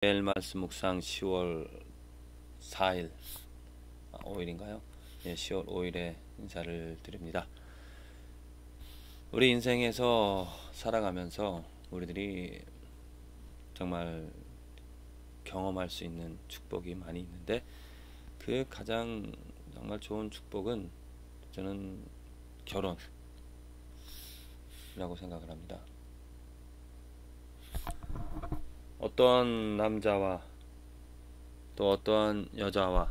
내일 말씀 묵상 10월 4일, 5일인가요? 네, 10월 5일에 인사를 드립니다. 우리 인생에서 살아가면서 우리들이 정말 경험할 수 있는 축복이 많이 있는데, 그 가장 정말 좋은 축복은 저는 결혼이라고 생각을 합니다. 어떠한 남자와 또 어떠한 여자와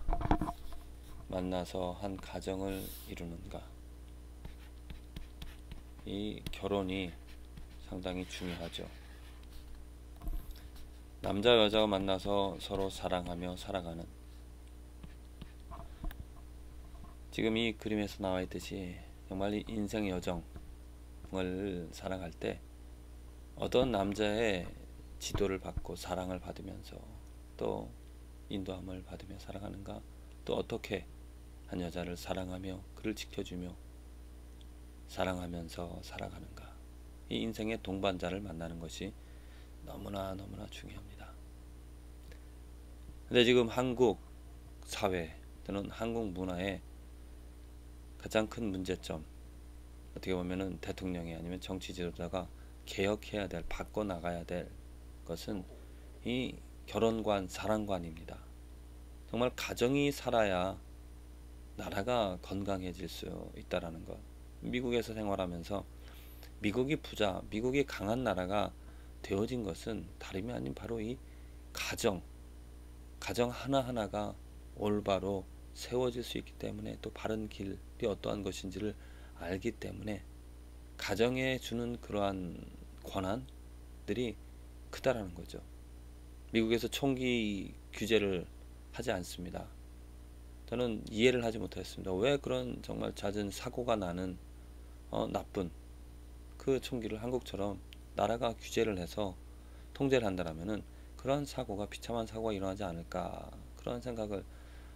만나서 한 가정을 이루는가, 이 결혼이 상당히 중요하죠. 남자 여자가 만나서 서로 사랑하며 살아가는, 지금 이 그림에서 나와 있듯이 정말 이 인생 여정을 살아갈 때 어떤 남자의 지도를 받고 사랑을 받으면서 또 인도함을 받으며 살아가는가, 또 어떻게 한 여자를 사랑하며 그를 지켜주며 사랑하면서 살아가는가, 이 인생의 동반자를 만나는 것이 너무나 중요합니다. 근데 지금 한국 사회 또는 한국 문화의 가장 큰 문제점, 어떻게 보면은 대통령이 아니면 정치 지도자가 개혁해야 될, 바꿔나가야 될 것은 이 결혼관, 사랑관입니다. 정말 가정이 살아야 나라가 건강해질 수 있다라는 것. 미국에서 생활하면서 미국이 부자, 미국이 강한 나라가 되어진 것은 다름이 아닌 바로 이 가정 하나하나가 올바로 세워질 수 있기 때문에, 또 바른 길이 어떠한 것인지를 알기 때문에 가정에 주는 그러한 권한들이 크다라는 거죠. 미국에서 총기 규제를 하지 않습니다. 저는 이해를 하지 못했습니다. 왜 그런 정말 잦은 사고가 나는 나쁜 그 총기를 한국처럼 나라가 규제를 해서 통제를 한다라면은 그런 사고가, 비참한 사고가 일어나지 않을까, 그런 생각을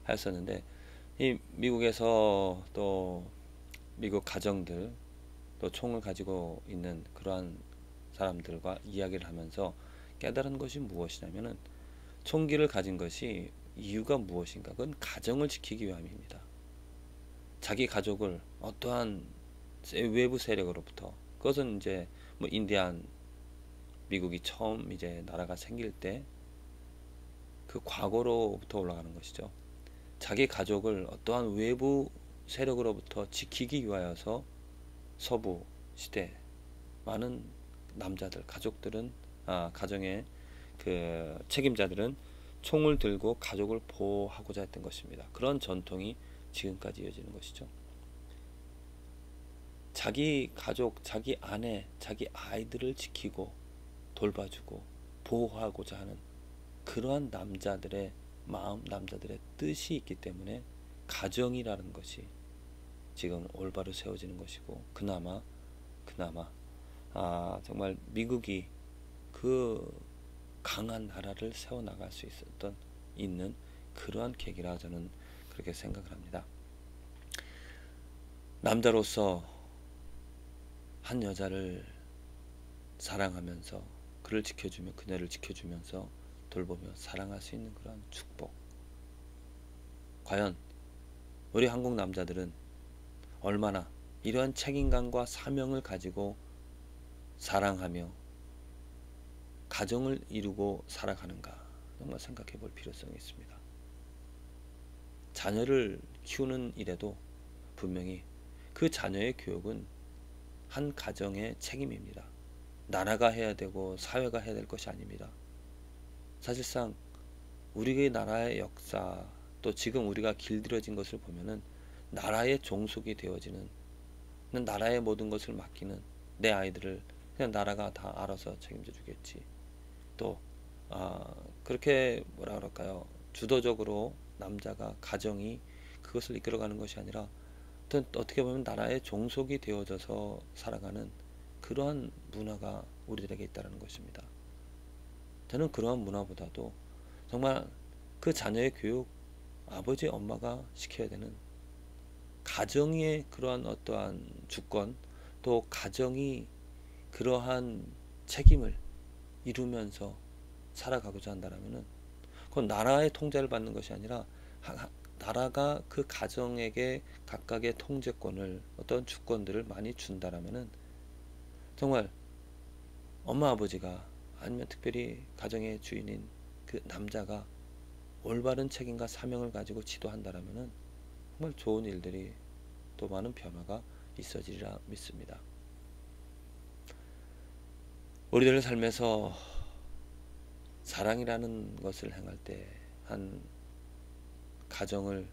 했었는데, 이 미국에서 또 미국 가정들, 또 총을 가지고 있는 그러한 사람들과 이야기를 하면서 깨달은 것이 무엇이냐면은, 총기를 가진 것이 이유가 무엇인가? 그건 가정을 지키기 위함입니다. 자기 가족을 어떠한 외부 세력으로부터, 그것은 이제 뭐 인디안, 미국이 처음 이제 나라가 생길 때 그 과거로부터 올라가는 것이죠. 자기 가족을 어떠한 외부 세력으로부터 지키기 위하여서 서부 시대 많은 남자들, 가족들은, 가정의 그 책임자들은 총을 들고 가족을 보호하고자 했던 것입니다. 그런 전통이 지금까지 이어지는 것이죠. 자기 가족, 자기 아내, 자기 아이들을 지키고 돌봐주고 보호하고자 하는 그러한 남자들의 마음, 남자들의 뜻이 있기 때문에 가정이라는 것이 지금 올바로 세워지는 것이고, 그나마 정말 미국이 그 강한 나라를 세워나갈 수 있는 그러한 계기라 저는 그렇게 생각을 합니다. 남자로서 한 여자를 사랑하면서 그를 지켜주며, 그녀를 지켜주면서 돌보며 사랑할 수 있는 그런 축복, 과연 우리 한국 남자들은 얼마나 이러한 책임감과 사명을 가지고 사랑하며 가정을 이루고 살아가는가, 정말 생각해 볼 필요성이 있습니다. 자녀를 키우는 일에도 분명히 그 자녀의 교육은 한 가정의 책임입니다. 나라가 해야 되고 사회가 해야 될 것이 아닙니다. 사실상 우리의 나라의 역사, 또 지금 우리가 길들여진 것을 보면은 나라의 종속이 되어지는, 나라의 모든 것을 맡기는, 내 아이들을 그냥 나라가 다 알아서 책임져 주겠지, 또 그렇게 뭐라 그럴까요, 주도적으로 남자가, 가정이 그것을 이끌어가는 것이 아니라 어떻게 보면 나라의 종속이 되어져서 살아가는 그러한 문화가 우리들에게 있다는 것입니다. 저는 그러한 문화보다도 정말 그 자녀의 교육, 아버지 엄마가 시켜야 되는 가정의 그러한 어떠한 주권, 또 가정이 그러한 책임을 이루면서 살아가고자 한다면은 그건 나라의 통제를 받는 것이 아니라 나라가 그 가정에게 각각의 통제권을 어떤 주권들을 많이 준다라면은 정말 엄마 아버지가 아니면 특별히 가정의 주인인 그 남자가 올바른 책임과 사명을 가지고 지도한다라면은 정말 좋은 일들이 또 많은 변화가 있어지리라 믿습니다. 우리들의 삶에서 사랑이라는 것을 행할 때, 한 가정을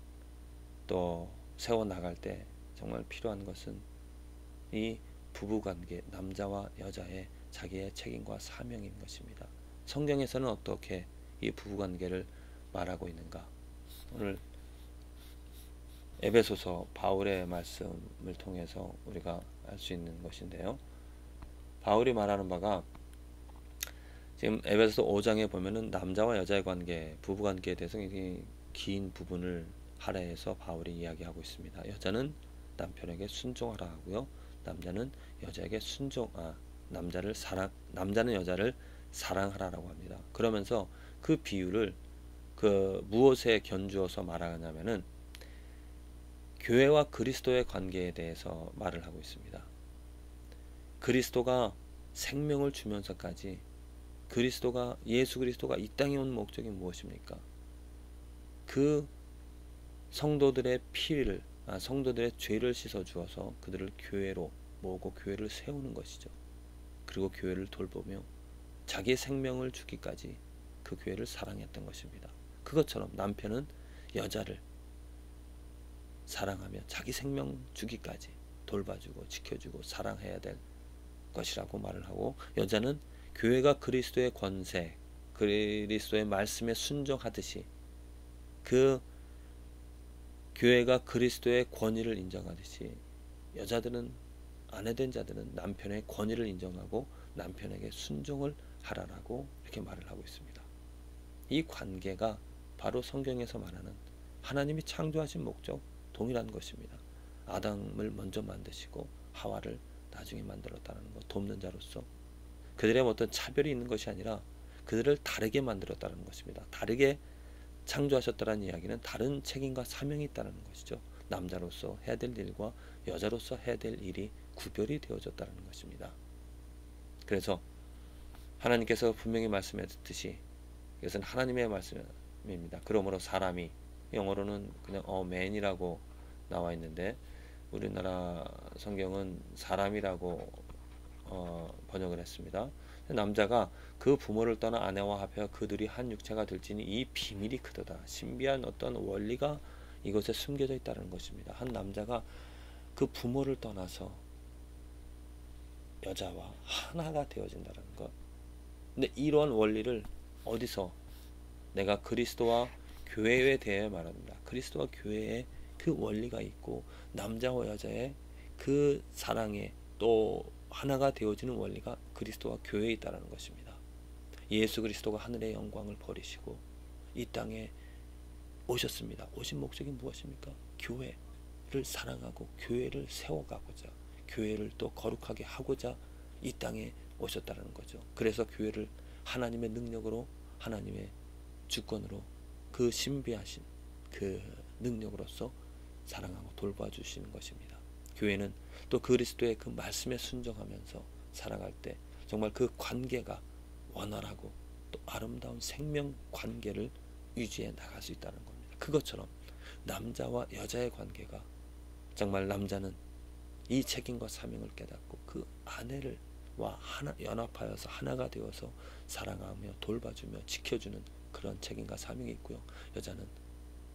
또 세워 나갈 때 정말 필요한 것은 이 부부관계, 남자와 여자의 자기의 책임과 사명인 것입니다. 성경에서는 어떻게 이 부부관계를 말하고 있는가? 오늘 에베소서 바울의 말씀을 통해서 우리가 알 수 있는 것인데요. 바울이 말하는 바가 지금 에베소서 5장에 보면은 남자와 여자의 관계, 부부 관계에 대해서 굉장히 긴 부분을 할애해서 바울이 이야기하고 있습니다. 여자는 남편에게 순종하라 하고요. 남자는 여자에게 남자는 여자를 사랑하라라고 합니다. 그러면서 그 비유를 그 무엇에 견주어서 말하냐면은 교회와 그리스도의 관계에 대해서 말을 하고 있습니다. 그리스도가 생명을 주면서까지 예수 그리스도가 이 땅에 온 목적이 무엇입니까? 그 성도들의 성도들의 죄를 씻어 주어서 그들을 교회로 모으고 교회를 세우는 것이죠. 그리고 교회를 돌보며 자기의 생명을 주기까지 그 교회를 사랑했던 것입니다. 그것처럼 남편은 여자를 사랑하며 자기 생명 주기까지 돌봐주고 지켜주고 사랑해야 될 것이라고 말을 하고, 여자는 교회가 그리스도의 권세, 그리스도의 말씀에 순종하듯이 그 교회가 그리스도의 권위를 인정하듯이 여자들은, 아내된 자들은 남편의 권위를 인정하고 남편에게 순종을 하라라고 이렇게 말을 하고 있습니다. 이 관계가 바로 성경에서 말하는 하나님이 창조하신 목적 동일한 것입니다. 아담을 먼저 만드시고 하와를 나중에 만들었다는 것, 돕는 자로서 그들의 어떤 차별이 있는 것이 아니라 그들을 다르게 만들었다는 것입니다. 다르게 창조하셨다는 이야기는 다른 책임과 사명이 있다는 것이죠. 남자로서 해야 될 일과 여자로서 해야 될 일이 구별이 되어졌다는 것입니다. 그래서 하나님께서 분명히 말씀하셨듯이 이것은 하나님의 말씀입니다. 그러므로 사람이, 영어로는 그냥 man이라고 나와 있는데 우리나라 성경은 사람이라고 번역을 했습니다. 남자가 그 부모를 떠나 아내와 합하여 그들이 한 육체가 될지니 이 비밀이 크도다. 신비한 어떤 원리가 이것에 숨겨져 있다는 것입니다. 한 남자가 그 부모를 떠나서 여자와 하나가 되어진다는 것. 근데 이러한 원리를 어디서, 내가 그리스도와 교회에 대해 말합니다. 그리스도와 교회에 그 원리가 있고 남자와 여자의 그 사랑에 또 하나가 되어지는 원리가 그리스도와 교회에 있다는 것입니다. 예수 그리스도가 하늘의 영광을 버리시고 이 땅에 오셨습니다. 오신 목적이 무엇입니까? 교회를 사랑하고 교회를 세워가고자, 교회를 또 거룩하게 하고자 이 땅에 오셨다는 거죠. 그래서 교회를 하나님의 능력으로, 하나님의 주권으로, 그 신비하신 그 능력으로서 사랑하고 돌봐주시는 것입니다. 교회는 또 그리스도의 그 말씀에 순종하면서 살아갈 때 정말 그 관계가 원활하고 또 아름다운 생명 관계를 유지해 나갈 수 있다는 겁니다. 그것처럼 남자와 여자의 관계가, 정말 남자는 이 책임과 사명을 깨닫고 그 아내를와 하나 연합하여서 하나가 되어서 사랑하며 돌봐주며 지켜주는 그런 책임과 사명이 있고요. 여자는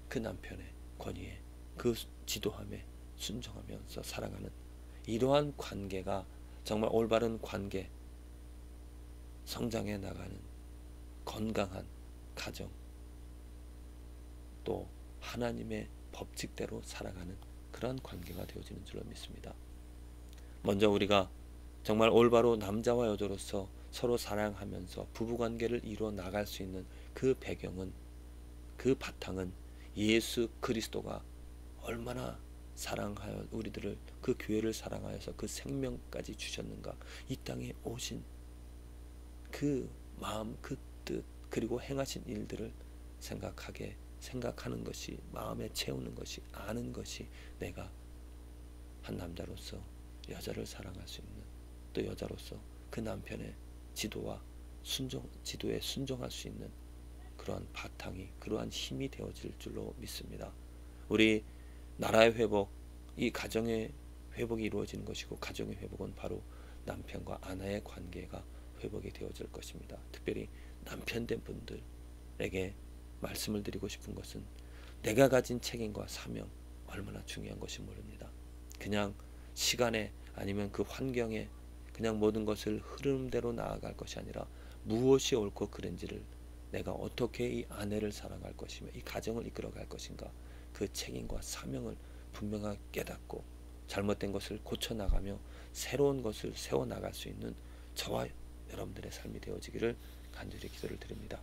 그 남편의 권위에, 그 지도함에 순종하면서 살아가는 이러한 관계가 정말 올바른 관계, 성장해 나가는 건강한 가정, 또 하나님의 법칙대로 살아가는 그러한 관계가 되어지는 줄로 믿습니다. 먼저 우리가 정말 올바로 남자와 여자로서 서로 사랑하면서 부부관계를 이루어 나갈 수 있는 그 배경은, 그 바탕은 예수 그리스도가 얼마나 사랑하여 우리들을, 그 교회를 사랑하여서 그 생명까지 주셨는가, 이 땅에 오신 그 마음, 그 뜻, 그리고 행하신 일들을 생각하는 것이, 마음에 채우는 것이, 아는 것이 내가 한 남자로서 여자를 사랑할 수 있는, 또 여자로서 그 남편의 지도에 순종할 수 있는 그러한 바탕이, 그러한 힘이 되어질 줄로 믿습니다. 우리 나라의 회복, 이 가정의 회복이 이루어지는 것이고, 가정의 회복은 바로 남편과 아내의 관계가 회복이 되어질 것입니다. 특별히 남편된 분들에게 말씀을 드리고 싶은 것은, 내가 가진 책임과 사명 얼마나 중요한 것이 모릅니다. 그냥 시간에, 아니면 그 환경에 그냥 모든 것을 흐름대로 나아갈 것이 아니라, 무엇이 옳고 그른지를, 내가 어떻게 이 아내를 사랑할 것이며 이 가정을 이끌어갈 것인가, 그 책임과 사명을 분명하게 깨닫고 잘못된 것을 고쳐나가며 새로운 것을 세워나갈 수 있는 저와 여러분들의 삶이 되어지기를 간절히 기도를 드립니다.